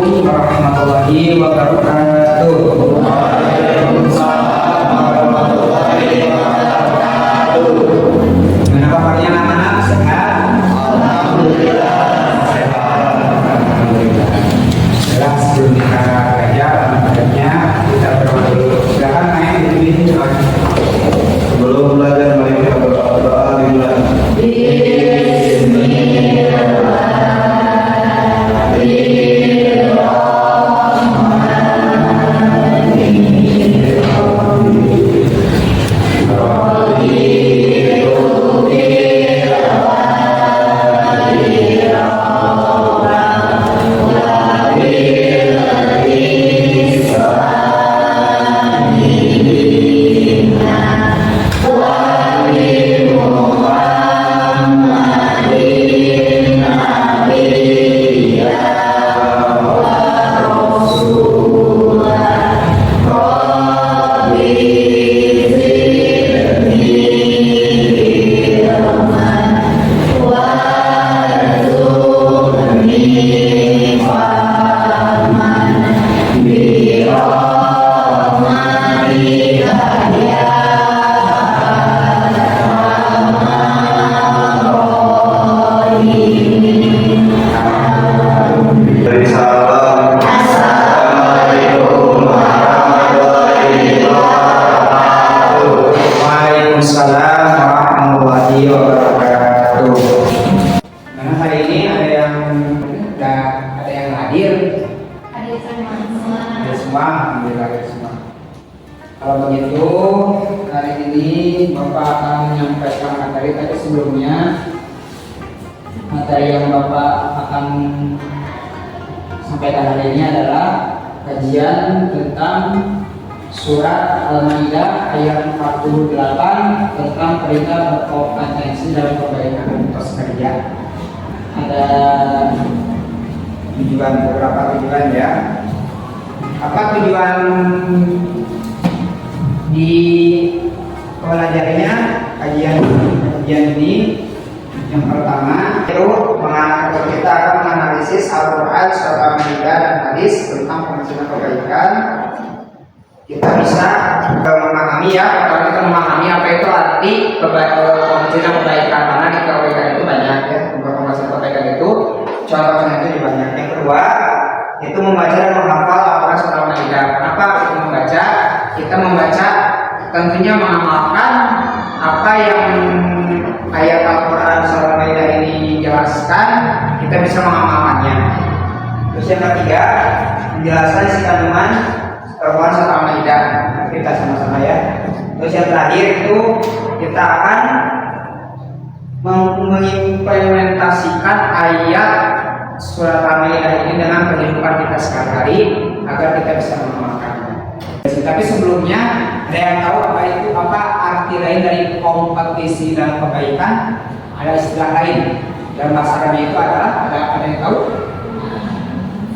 Assalamualaikum warahmatullahi wabarakatuh. Waalaikumsalam warahmatullahi wabarakatuh. Gimana kabarnya anak-anak? Sehat? Alhamdulillah. Sehat. Alhamdulillah. Jelas sebelum kita belajar anak-anaknya kita berdoa dulu. Silakan main di sini. Sebelum belajar mari kita berdoa dimulai. Kalau begitu, hari ini Bapak akan menyampaikan materi. Tapi sebelumnya, materi yang Bapak akan sampaikan hari ini adalah kajian tentang surat Al-Maidah ayat 48 tentang perintah berkompetensi dalam perbaikan etos kerja. Ada beberapa tujuan ya. Apa tujuan di pelajarannya kajian ini? Yang pertama itu kita akan menganalisis Al-Quran, surat Al-Maidah dan hadis tentang penghasilan kebaikan. Kita bisa memahami ya, kalau kita memahami apa itu arti penghasilan kebaikan, karena di kebaikan itu banyak ya, penghasilan kebaikan itu contohnya itu banyak. Yang kedua itu membaca dan menghafal Al-Quran surat Al-Maidah. Kenapa kita membaca? Kita membaca tentunya mengamalkan apa yang ayat Al-Quran surat Al-Maidah ini jelaskan, kita bisa mengamalkannya. Terus yang ketiga, penjelasan isi kandungan Al-Quran surat Al-Maidah. Kita sama-sama ya. Terus yang terakhir itu kita akan mengimplementasikan ayat surat Al-Maidah ini dengan kehidupan kita sehari-hari agar kita bisa mengamalkannya. Tapi sebelumnya, ada yang tahu apa arti lain dari kompetisi dalam kebaikan? Ada istilah lain dalam bahasa Arabnya itu adalah ada yang tahu?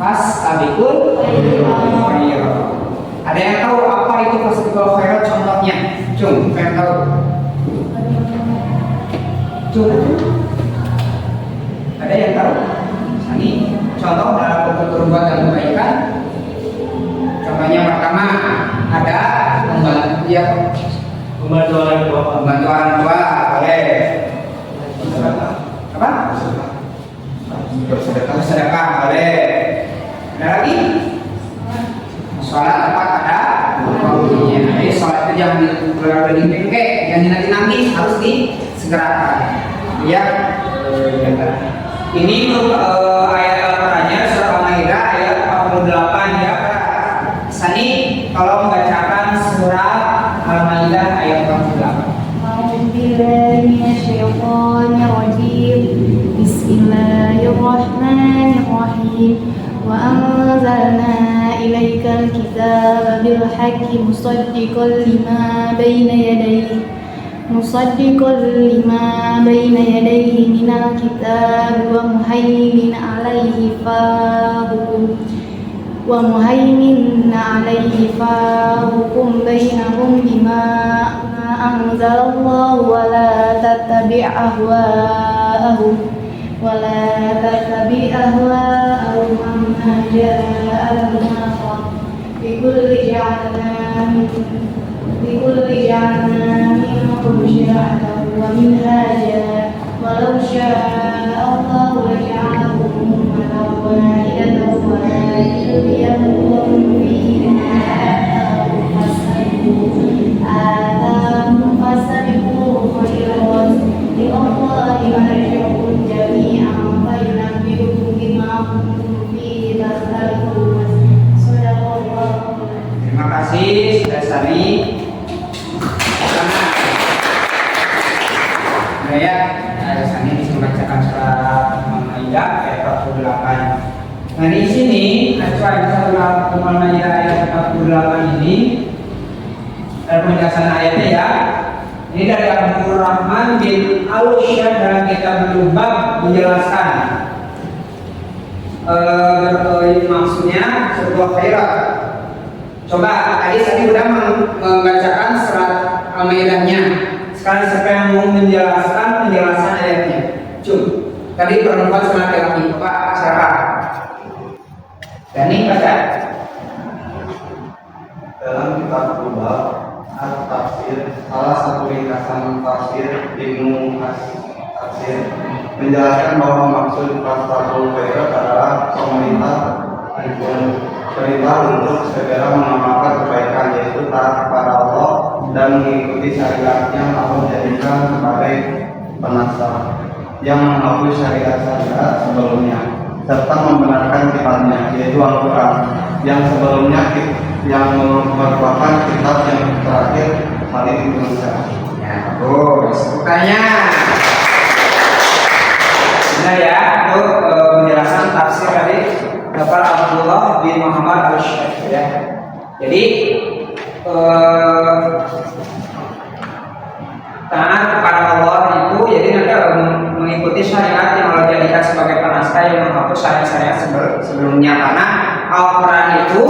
Fastabiqul khairat. Ada yang tahu apa itu fastabiqul khairat contohnya? Cung, yang tahu? Cung. Ada yang tahu? Ini contoh dalam perbuatan kebaikan. Contohnya pertama ada membantu orang tua boleh. Apa? Bersedekah boleh. Ada lagi? Sholat tepat ada waktunya. Jadi sholat itu jangan dipengke, jangan dinanti-nanti, harus disegerakan. Ya. Ini ayat Al-Qurannya surat Al-Maidah ayat 48 ya. Sani kalau membacakan surat Al-Maidah ayat 48. Bismillahirrahmanirrahim. Wa anzalna ilaikal kitaba bil haqqi musaddiqan lima baina yadayhi minal kitab wa muhaimin alaihi fahukum bainahum bima anzalallahu wa la tattabi' ahwa'ahum ولا تتبع أهواءهم عما جاءهم من الحق لكل جعلنا منكم شرعة ومنهاجا ولو شاء الله لجعلهم أمة واحدة ولكن ليبلوكم فيه ما آتاهم فاستبقوا الخيرات إلى الله مرجعكم جميعا فينبئكم بما كنتم فيه تختلفون. صدق الله. Terima kasih sudah Sami. Ya, Sami bisa membacakan surat Al-Maidah ayat 48. Nah di sini surat Al-Maidah ayat 48 ini penjelasan ayatnya ya. Ini dari Abdul Rahman bin Al-Syad dalam kitab Lubab menjelaskan maksudnya sebuah khairat. Coba tadi saya sudah membacakan surat Al-Maidahnya. Sekarang siapa yang mau menjelaskan penjelasan ayatnya? Tadi berempat sama laki-laki. Pak siapa? Dani baca. Dalam kitab Lubab At-Tafsir, salah satu ringkasan tafsir Ibnu Katsir menjelaskan bahwa maksud Fastabiqul Khairat adalah perintah untuk segera mengamalkan kebaikan, yaitu taat kepada Allah dan mengikuti syariatnya atau jadikan sebagai penasihat yang menghapus syariat-syariat sebelumnya serta membenarkan kitabnya, yaitu Al-Quran yang sebelumnya yang merupakan kitab yang terakhir kali diturunkan. Ya, bagus. Tanya. Nah ya, untuk penjelasan tafsir tadi dapat Abdullah bin Muhammad Al-Syekh ya. Jadi taat kepada Allah itu jadi nanti mengikuti syariat yang Allah jadikan sebagai penaskah yang menghapus syariat-syariat sebelumnya, karena Al-Quran itu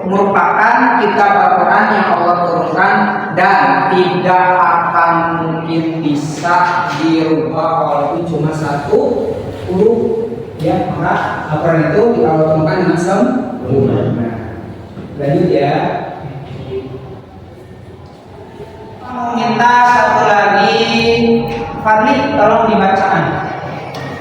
merupakan kitab Al-Quran yang Allah turunkan dan tidak akan mungkin bisa dirubah walaupun cuma satu huruf ya, karena Al-Quran itu Allah turunkan dengan sempurna. Lanjut ya. Minta satu lagi, Fadli tolong dibacakan.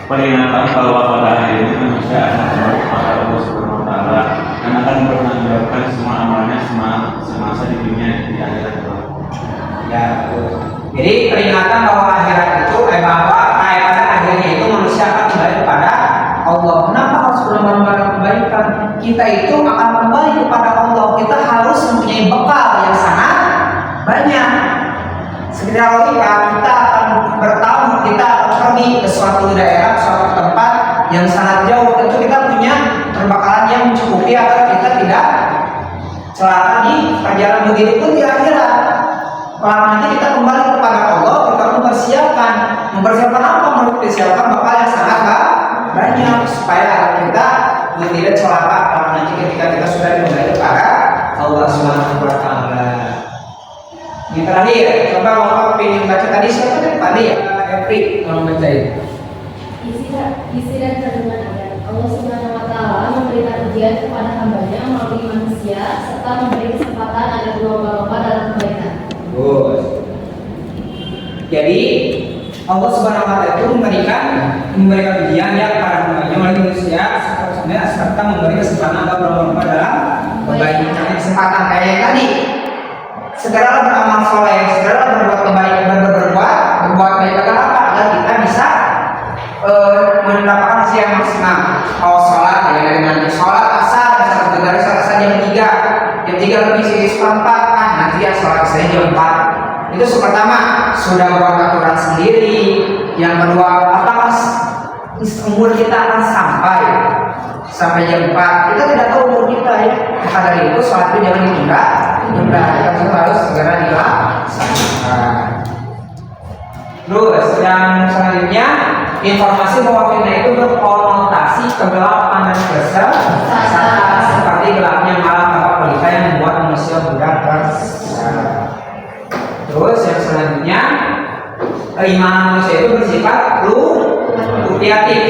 Peringatan bahwa pada hari ini manusia akan kembali kepada Allah Subhanahu wa Ta'ala dan akan bertanggungjawabkan semua amalnya semasa di dunia di akhirat kelak. Ya, betul. Jadi peringatan bahwa akhirat itu bahwa pada akhirnya itu manusia akan kembali kepada Allah. Kenapa harus benar-benar kembalikan? Kita itu akan kembali kepada Allah. Kita harus mempunyai bekal yang sangat banyak. Sekedar logika, kita akan bertahun, kita akan pergi ke suatu daerah, suatu tempat yang sangat jauh. Tentu kita punya perbekalan yang mencukupi agar kita tidak celaka di perjalanan, begitu pun di akhirat. Kalau nanti kita kembali kepada Allah, kita mempersiapkan apa? Mempersiapkan bekal yang sangat banyak supaya kita tidak celaka kalau nanti ketika kita sudah kembali kepada Allah Subhanahu wa Ta'ala. Yang terakhir, coba Bapak ingin baca tadi siapa tadi ya? Epri, tolong bacain. Isi dan kandungan ayat. Allah Subhanahu wa Ta'ala memberikan ujian kepada hambanya melalui manusia serta memberi kesempatan agar berlomba-lomba dalam kebaikan. Bagus. Jadi Allah Subhanahu wa Ta'ala itu memberikan ujian ya kepada hambanya melalui manusia serta memberi kesempatan agar berlomba-lomba dalam kebaikan. Kesempatan kayak yang tadi. Segeralah beramal soleh, segeralah berbuat kebaikan, berbuat baik agar apa? Agar kita bisa mendapatkan hasil yang maksimal. Kalau sholat ya dari nanti sholat asar misalnya dari selesai jam 3 lebih seperempat kan nanti ya sholat saya jam 4. Itu pertama sudah buat aturan sendiri. Yang kedua, apakah umur kita akan sampai jam 4? Kita tidak tahu umur kita ya. Maka dari itu sholat itu jangan ditunda. Kita harus segera dilaksanakan. Terus yang selanjutnya, informasi bahwa fitnah itu berkonotasi kegelapan dan kesesatan seperti gelapnya malam tanpa pelita yang membuat manusia mudah tersesat. Terus yang selanjutnya, keimanan manusia itu bersifat fluktuatif.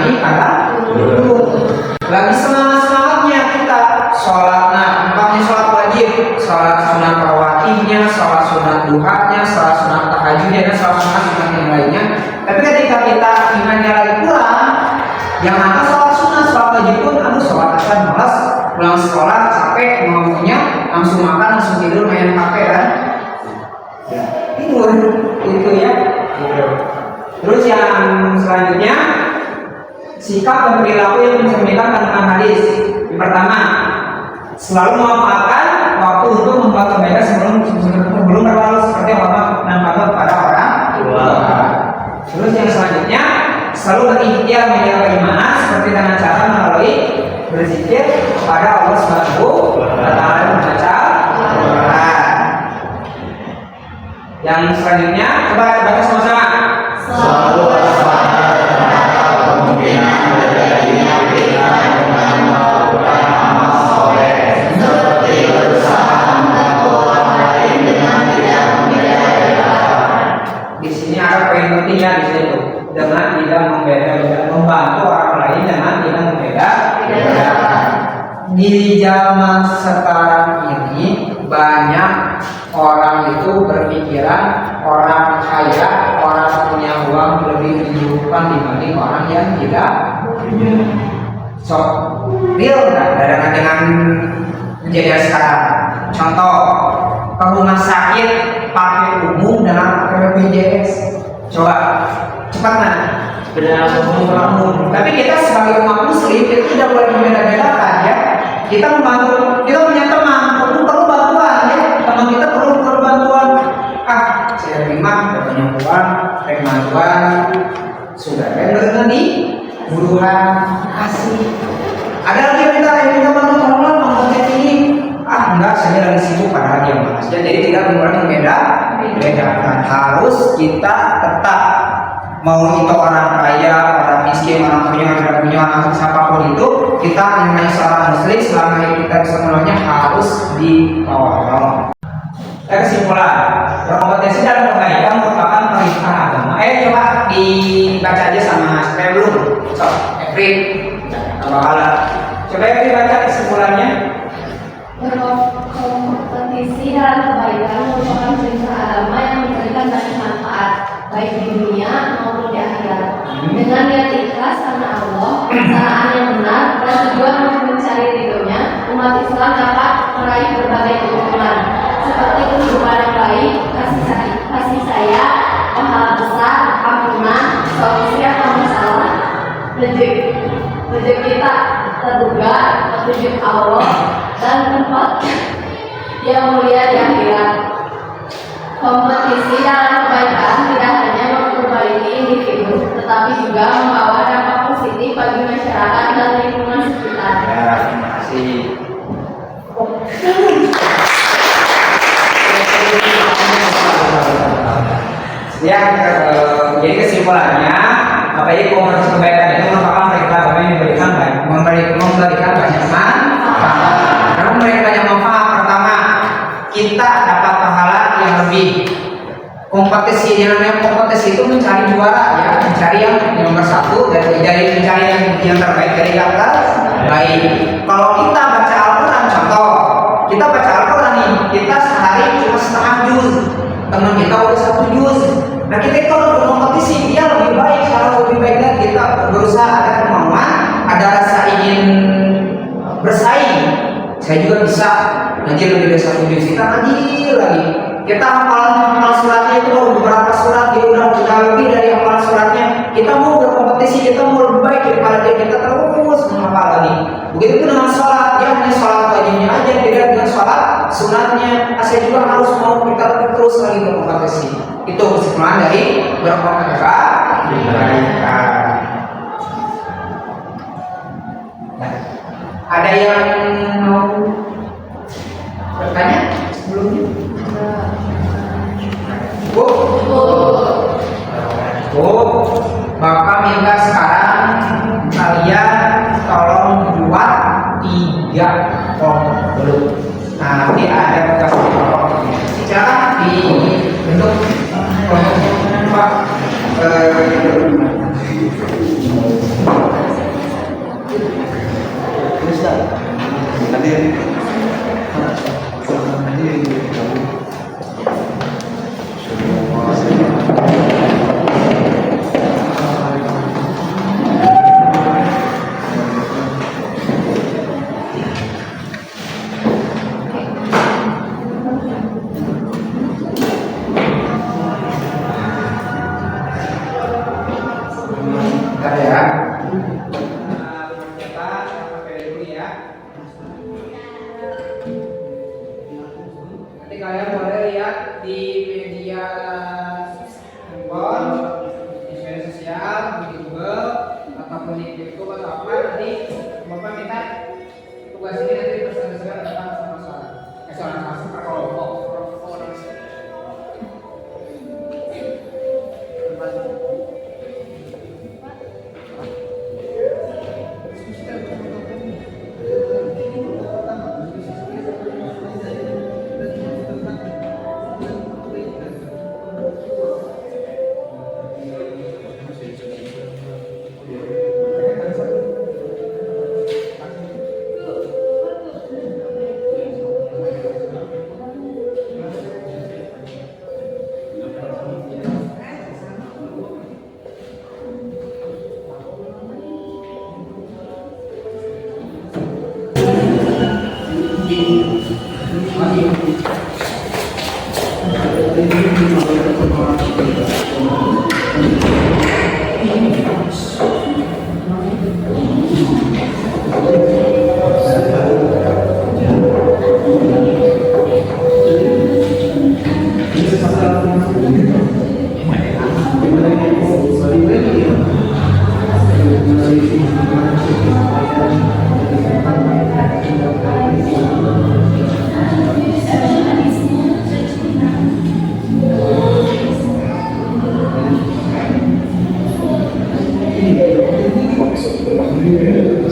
lagi pada duduk. Lagi semangatnya kita sholat, nah umpamanya sholat wajib, sholat sunat rawatibnya, sholat sunat duhanya, sholat sunat tahajudnya, dan sholat sunat yang lainnya. Tapi ketika kita imannya lagi kurang, yang ada sholat sunat, sholat wajib pun, aduh sholat asar malas, pulang sekolah capek, maunya langsung makan, langsung tidur, main HP kan, tidur itu ya. Terus yang selanjutnya, sikap dan perilaku yang mencerminkan kandungan hadis. Yang pertama, selalu memanfaatkan waktu untuk membuat kebaikan sebelum berlalu, seperti orang menanfaatkan kepada orang tua. Terus yang selanjutnya, selalu berikhtiar menjaga keimanan seperti dengan cara melalui berzikir kepada Allah Subhanahu wa Ta'ala, membaca Al-Quran. Yang selanjutnya, coba baca sama-sama. Selalu waspada terhadap kemungkinan terjadinya fitnah dengan melakukan amal soleh seperti berusaha membantu orang lain dengan tidak membeda-bedakan. Di sini ada poin penting ya, di situ dengan tidak membeda-bedakan, membantu orang lain dengan tidak membeda-bedakan. Di zaman sekarang ini banyak orang itu berpikiran orang kaya, orang punya uang lebih didulukan dibanding orang yang tidak punya. So, real kan dengan kejadian sekarang. Contoh, ke rumah sakit pakai umum dengan BPJS. Coba cepat nah. Tapi kita sebagai umat muslim itu tidak boleh membeda-bedakan ya. Kita membantu, kita punya teman perlu bantuan ya. Teman kita perlu bantuan. Saya terima, punya uang, bantuan, sudah dengan di buruhan kasih. Ada lagi yang minta bantuan tolong ini. Enggak, saya lagi sibuk padahal dia malas. Jadi tidak membeda-bedakan. Harus kita tetap, mau itu orang kaya, orang miskin, orang punya, tidak punya, anak siapapun itu, kita mengenai seorang muslim selama kita bisa menolongnya harus ditolong. Kesimpulan, berkompetensi dalam kebaikan merupakan perintah agama. Coba dibaca aja sama saya belum. So, Efri, coba Efri baca kesimpulannya. Berkompetisi dalam kebaikan merupakan perintah agama yang memberikan banyak manfaat baik di dunia maupun di akhirat. Dengan niat ikhlas karena Allah, perusahaan yang benar dan tujuan untuk mencari ridhonya, umat Islam dapat meraih berbagai keuntungan seperti kehidupan yang baik, kasih sayang, pahala besar, ampunan, solusi atau masalah, rezeki tak terduga, petunjuk Allah, dan tempat yang mulia di akhirat. Kompetisi dalam kebaikan tidak hanya memperbaiki individu, tetapi juga membawa dampak positif bagi masyarakat dan lingkungan sekitar. Ya, terima kasih. Ya, jadi kesimpulannya, apalagi komunitas kebaikan itu merupakan perintah agama yang memberikan banyak manfaat. Karena memberikan banyak manfaat, pertama, kita dapat pahala yang lebih. Kompetisi, yang namanya kompetisi itu mencari juara ya, mencari yang nomor satu dan mencari yang terbaik dari yang terbaik. Kalau kita baca Al-Quran, contoh, kita baca Al-Quran nih, kita sehari cuma setengah juz, teman kita udah 1 juz. Nah kita itu kalau berkompetisi, dia lebih baik, kalau lebih baik dan kita berusaha ada kemauan, ada rasa ingin bersaing. Saya juga bisa ngaji lebih dari 1 juz, kita ngaji lagi. Kita hafal suratnya itu baru beberapa surat, dia udah lebih dari hafal suratnya. Kita mau berkompetisi, kita mau lebih baik daripada dia, kita terus menghafal lagi. Begitu dengan sholat, dia hanya sholat wajibnya aja, beda dengan sholat sunatnya. Saya juga harus mau kita terus lagi berkompetisi. Itu kesimpulan dari berkompetisi. Nah, ada yang mau bertanya sebelumnya? Bapak minta sekarang kalian tolong buat 3 kelompok dulu. Nah nanti ada bekas kelompoknya. Secara di bentuk kelompok atau apa, nanti Bapak minta tugas ini nanti presentasikan tentang soal kelompok. Yeah.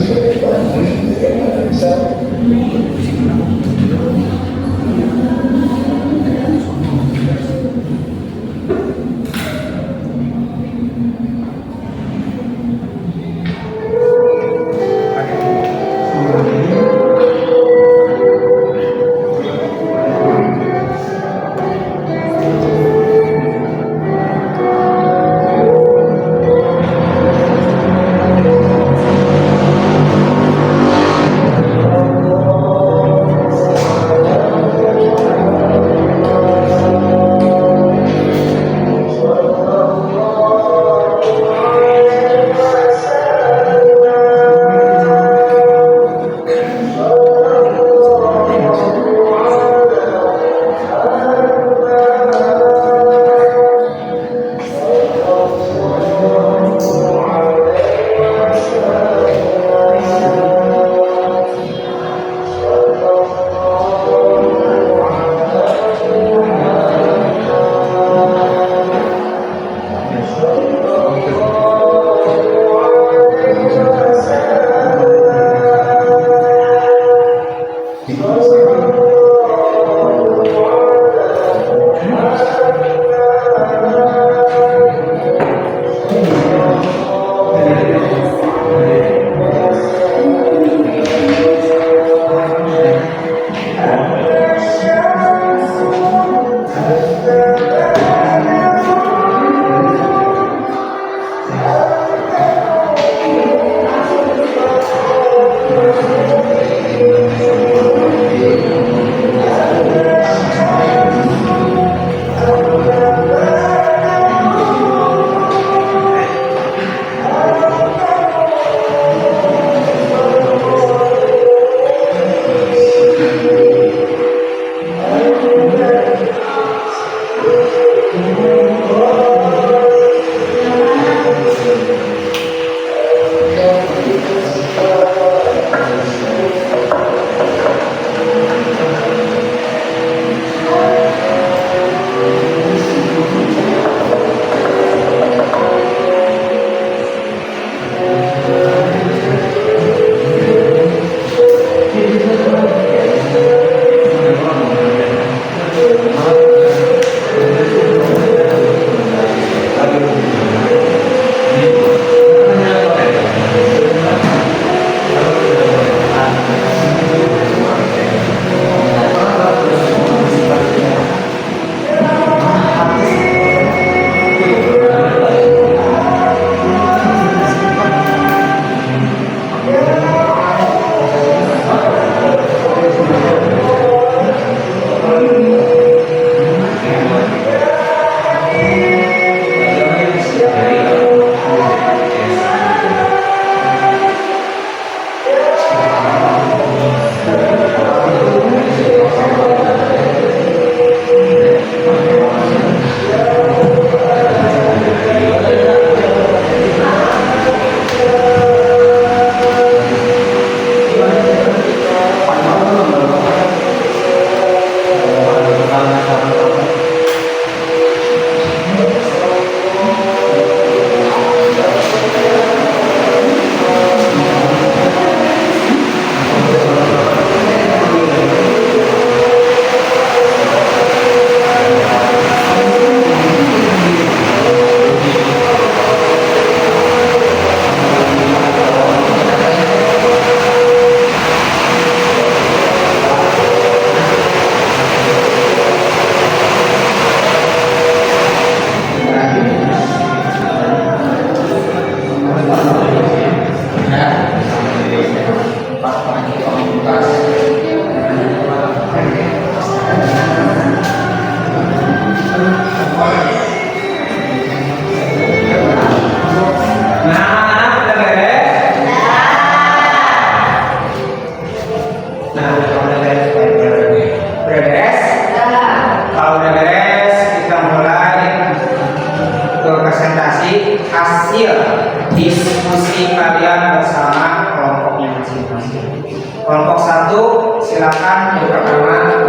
kalian bersama kelompoknya masing-masing. Kelompok 1 silakan duduk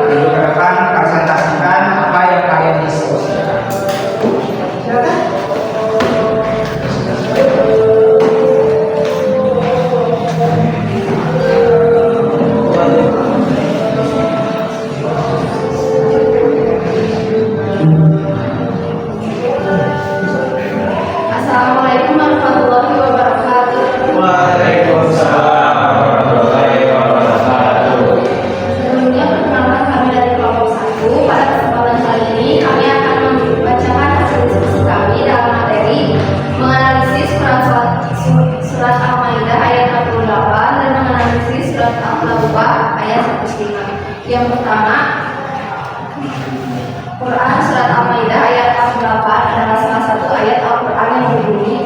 ke depan, presentasikan apa yang kalian diskusikan. Silakan. Assalamualaikum warahmatullahi wabarakatuh. Waalaikumsalam warahmatullahi wabarakatuh. Sebelumnya perkenalkan kami dari kelompok 1. Pada kesempatan kali ini kami akan membacakan hasil diskusi kami dalam materi menganalisis surat Al-Maidah ayat 48 dan menganalisis surat Al-Taubah ayat 105. Yang pertama, Quran surat Al-Maidah ayat 48 adalah salah satu ayat Al-Quran yang berbunyi,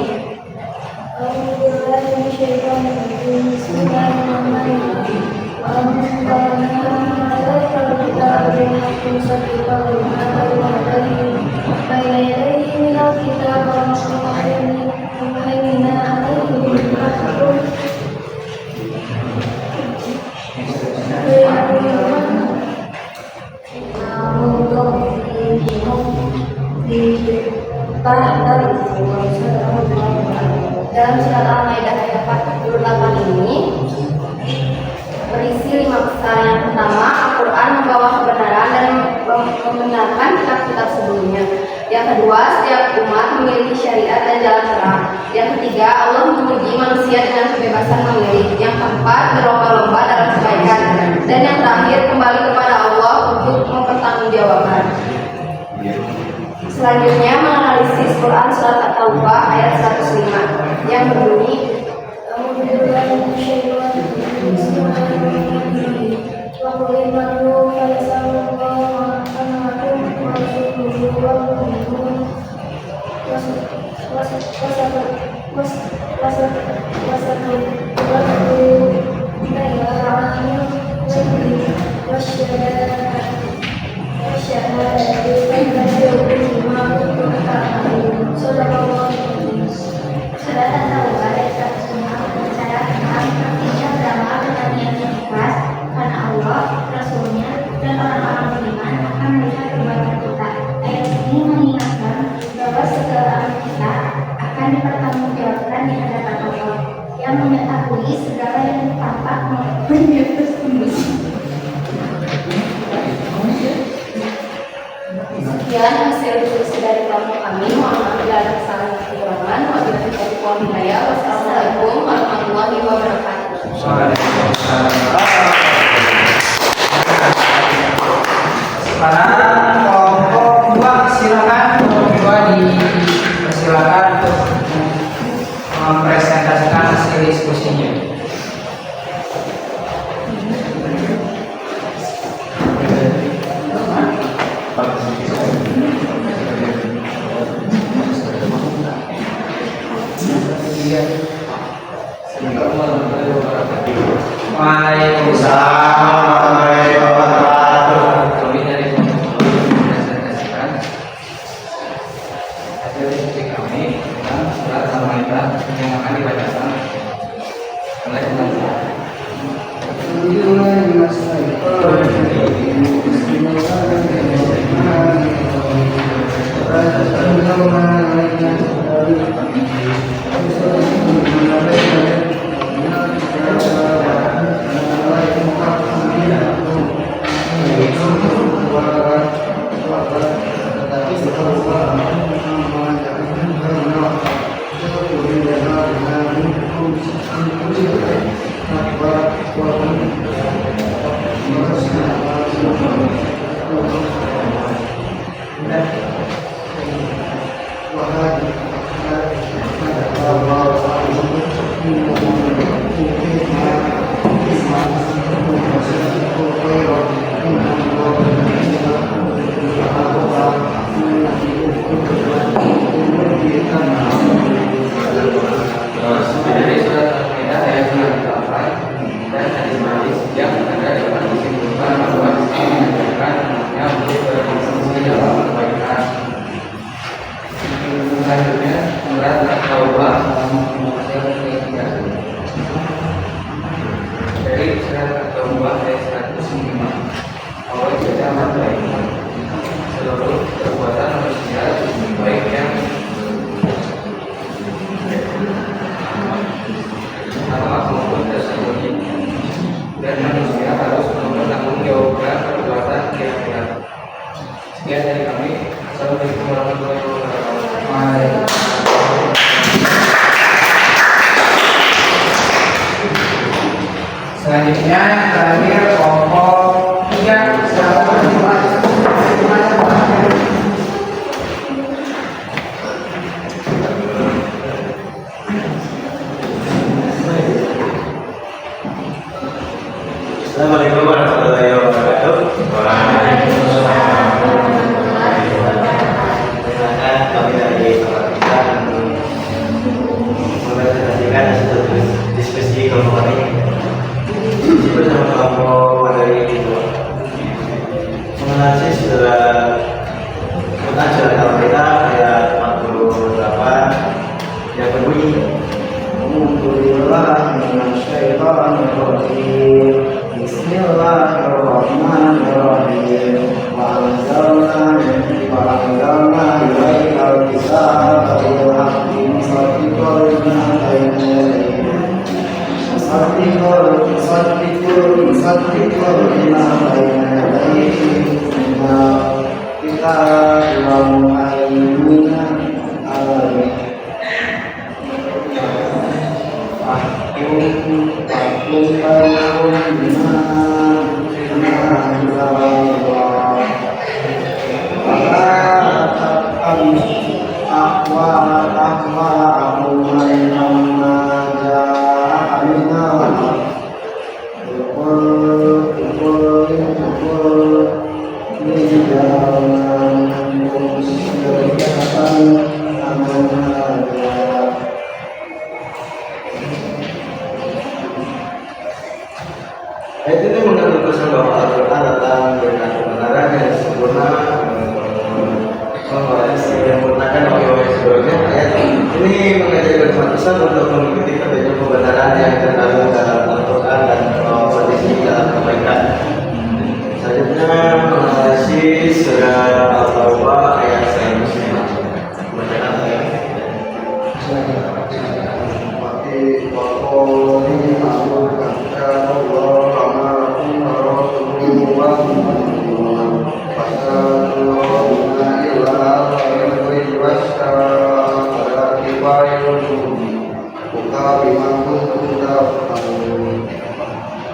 dalam surat Al-Maidah ayat 48 ini berisi 5 pesan. Yang pertama, Al-Quran membawa kebenaran dan membenarkan kitab-kitab sebelumnya. Yang kedua, setiap umat memiliki syariat dan jalan terang. Yang ketiga, Allah memuji manusia dengan kebebasan memilih. Yang keempat, berlomba-lomba dalam kebaikan. Dan yang terakhir, kembali kepada Allah untuk mempertanggungjawabkan. Selanjutnya, menganalisis Quran surat At-Taubah ayat 105 yang berbunyi, Surat At-Taubah ayat 105 berbicara tentang pentingnya beramal dengan niat yang ikhlas karena Allah, Rasulnya, dan orang-orang beriman akan melihat perbuatan kita. Ayat ini mengingatkan bahwa segala amal kita akan dipertanggungjawabkan di hadapan Allah yang mengetahui segala yang tampak maupun yang tersembunyi. sekian hasil diskusi dari kelompok kami. Mohon maaf bila ada kesalahan dan kekurangan. Wabillahi taufiq wal hidayah. Wassalamualaikum warahmatullahi wabarakatuh. Sekarang kelompok 2 silakan. Kelompok 2 dipersilakan untuk mempresentasikan hasil diskusinya. Waalaikumsalam warahmatullahi wabarakatuh. Kami dari kelompok mempresentasikan hasil diskusi kami tentang surat Al-Maidah yang akan dibacakan oleh kelompok. dan manusia harus bertanggung jawabkan perbuatan kira-kira. Sekian dari kami. Assalamualaikum warahmatullahi wabarakatuh. Selanjutnya terakhir kelompok 3 Assalamualaikum warahmatullahi wabarakatuh. Silakan kami dari kelompok kita mempresentasikan hasil diskusi kelompok kami bersama kelompok materi kedua. Mengenai setelah acara kalau kita ayat 48 yang berbunyi Bismillahirrahmanirrahim. Wa anzalna ilaikal kitaba bil haqqi musaddiqan lima bayna yadayhi musaddiqan lima bayna yadayhi minal kitabi wa muhaiminan alaihi. Ayat ini mengandung pesan bahwa Al-Quran datang dengan kebenaran yang sempurna, menyempurnakan orang yang sebelumnya. Ayat ini mengajarkan umat Islam untuk mengikuti petunjuk kebenaran yang terkandung dalam Al-Quran dan kondisi dalam kebaikan. Selanjutnya mengenai surah Al-Tawbah ayat 105. Bacaan ayat.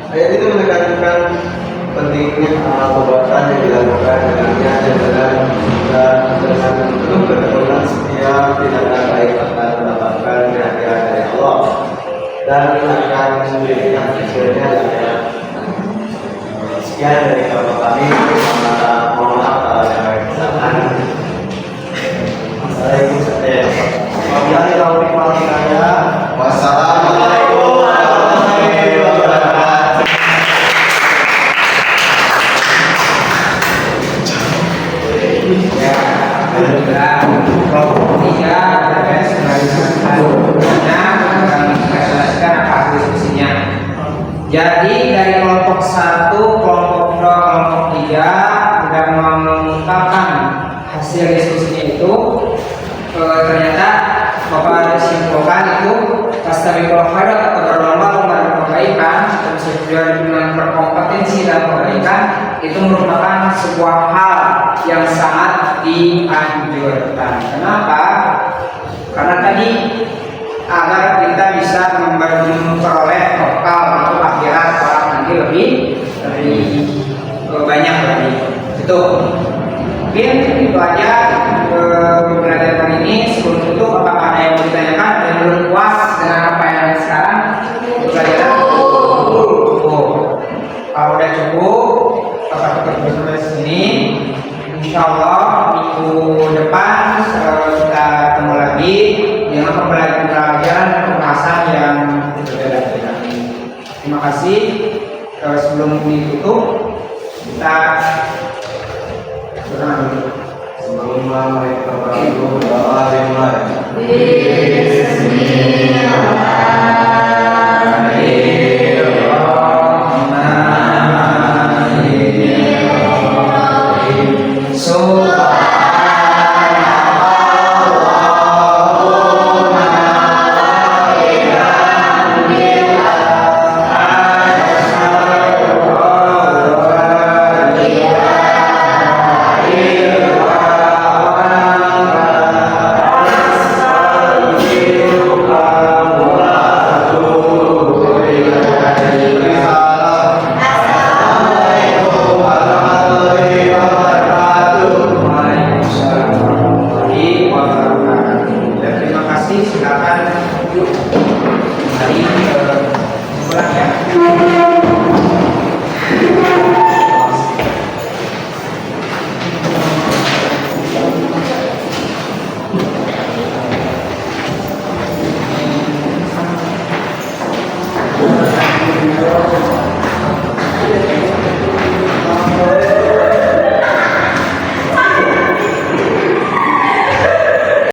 Ayat ini menekankan pentingnya amal perbuatan yang dilakukan dengannya dan dengan penuh ketekunan setiap tindakan baik akan mendapatkan kehadiran dari Allah dan akan sendirinya hasilnya adalah sekian dari kelompok kami. Mohon maaf kalau ada kesalahan. Wassalamualaikum warahmatullahi wabarakatuh. Ya, alhamdulillah. Kelompok 3 beres selanjutnya akan kita apa diskusinya. Jadi dari kelompok 1, kelompok 2, kelompok 3 sudah mengungkapkan hasil diskusinya itu. Ternyata Bapak simpulkan itu tastabiqul khairat atau berlomba-lomba dalam kebaikan atau bisa juga dengan berkompetensi dalam kebaikan itu merupakan sebuah hal yang sangat dianjurkan. Kenapa? Karena tadi agar kita bisa memperoleh bekal untuk akhirat kelak nanti lebih banyak lagi. Itu mungkin itu aja pembelajaran kali ini. Sebelum tutup, apakah ada yang mau ditanyakan dan belum puas dengan apa yang sekarang pembelajaran? Kalau udah cukup, kita tutup sampai sini. Insya Allah minggu depan kita ketemu lagi dengan pembelajaran dan pembahasan yang berbeda-beda. Terima kasih. Sebelum ditutup, kita berdoa dulu. Assalamualaikum warahmatullahi wabarakatuh. Bismillah.